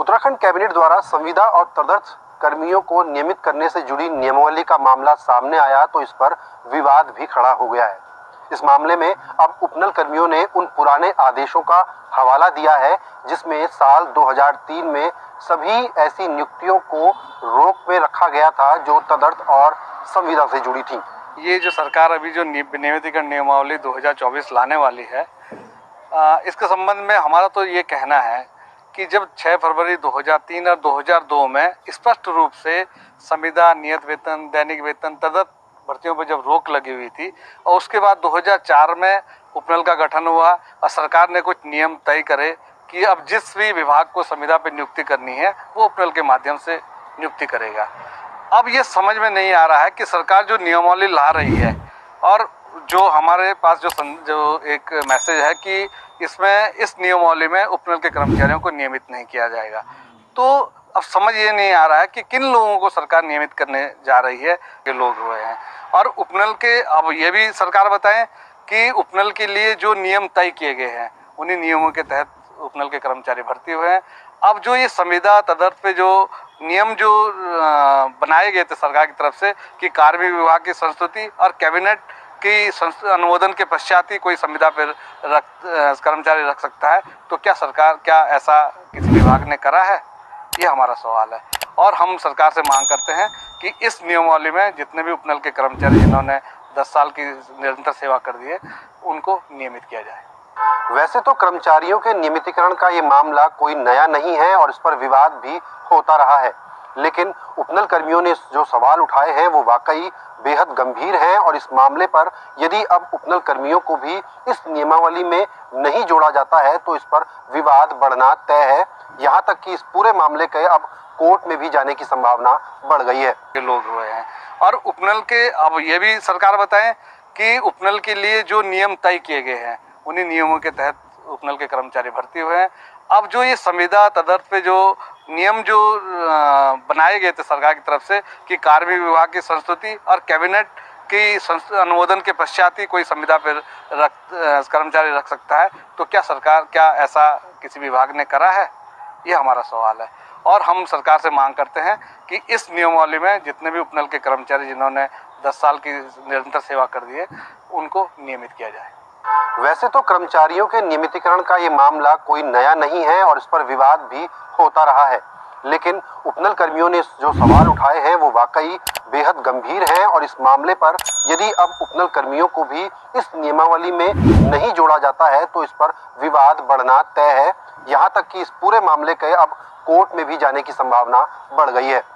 Uttarakhand cabinet द्वारा संविदा और तदर्थ कर्मियों को नियमित करने से जुड़ी नियमावली का मामला सामने आया तो इस पर विवाद भी खड़ा हो गया है। इस मामले में अब उपनल कर्मियों ने उन पुराने आदेशों का हवाला दिया है जिसमें साल 2003 में सभी ऐसी नियुक्तियों को रोक में रखा गया था जो तदर्थ और संविदा से जुड़ी थी। ये जो सरकार अभी जो नियमितीकरण नियमावली 2024 लाने वाली है, इसके संबंध में हमारा तो ये कहना है कि जब 6 फरवरी 2003 और 2002 में स्पष्ट रूप से संविदा, नियत वेतन, दैनिक वेतन, तदर्थ भर्तियों पर जब रोक लगी हुई थी और उसके बाद 2004 में उपनल का गठन हुआ और सरकार ने कुछ नियम तय करे कि अब जिस भी विभाग को संविदा पर नियुक्ति करनी है वो उपनल के माध्यम से नियुक्ति करेगा। अब ये समझ में नहीं आ रहा है कि सरकार जो नियमावली ला रही है और जो हमारे पास जो एक मैसेज है कि इसमें इस नियमावली में उपनल के कर्मचारियों को नियमित नहीं किया जाएगा, तो अब समझ ये नहीं आ रहा है कि किन लोगों को सरकार नियमित करने जा रही है। ये लोग हुए हैं और उपनल के अब ये भी सरकार बताएं कि उपनल के लिए जो नियम तय किए गए हैं उन्हीं नियमों के तहत उपनल के कर्मचारी भर्ती हुए हैं। अब जो ये संविदा तदर्थ पे जो नियम जो बनाए गए थे सरकार की तरफ से कि कार्मिक विभाग की संस्तुति और कैबिनेट की अनुमोदन के पश्चात ही कोई संविदा पर कर्मचारी रख सकता है, तो क्या ऐसा किसी विभाग ने करा है? ये हमारा सवाल है और हम सरकार से मांग करते हैं कि इस नियमावली में जितने भी उपनल के कर्मचारी जिन्होंने 10 साल की निरंतर सेवा कर दी है उनको नियमित किया जाए। वैसे तो कर्मचारियों के नियमितीकरण का ये मामला कोई नया नहीं है और इस पर विवाद भी होता रहा है, लेकिन उपनल कर्मियों ने जो सवाल उठाए हैं वो वाकई बेहद गंभीर हैं और इस मामले पर यदि अब उपनल कर्मियों को भी इस नियमावली में नहीं जोड़ा जाता है तो इस पर विवाद बढ़ना तय है। यहाँ तक कि इस पूरे मामले के अब कोर्ट में भी जाने की संभावना बढ़ गई है। लोग हुए हैं और उपनल के अब ये भी सरकार बताएं कि उपनल के लिए जो नियम तय किए गए हैं उन्हीं नियमों के तहत उपनल के कर्मचारी भर्ती हुए हैं। अब जो ये संविदा तदर्थ पे जो नियम जो बनाए गए थे सरकार की तरफ से कि कार्मिक विभाग की संस्तुति और कैबिनेट की अनुमोदन के पश्चात ही कोई संविदा पर कर्मचारी रख सकता है, तो क्या ऐसा किसी विभाग ने करा है? ये हमारा सवाल है और हम सरकार से मांग करते हैं कि इस नियमावली में जितने भी उपनल के कर्मचारी जिन्होंने 10 साल की निरंतर सेवा कर दी है उनको नियमित किया जाए। वैसे तो कर्मचारियों के नियमितीकरण का ये मामला कोई नया नहीं है और इस पर विवाद भी होता रहा है, लेकिन उपनल कर्मियों ने जो सवाल उठाए हैं वो वाकई बेहद गंभीर हैं और इस मामले पर यदि अब उपनल कर्मियों को भी इस नियमावली में नहीं जोड़ा जाता है तो इस पर विवाद बढ़ना तय है। यहाँ तक कि इस पूरे मामले के अब कोर्ट में भी जाने की संभावना बढ़ गई है।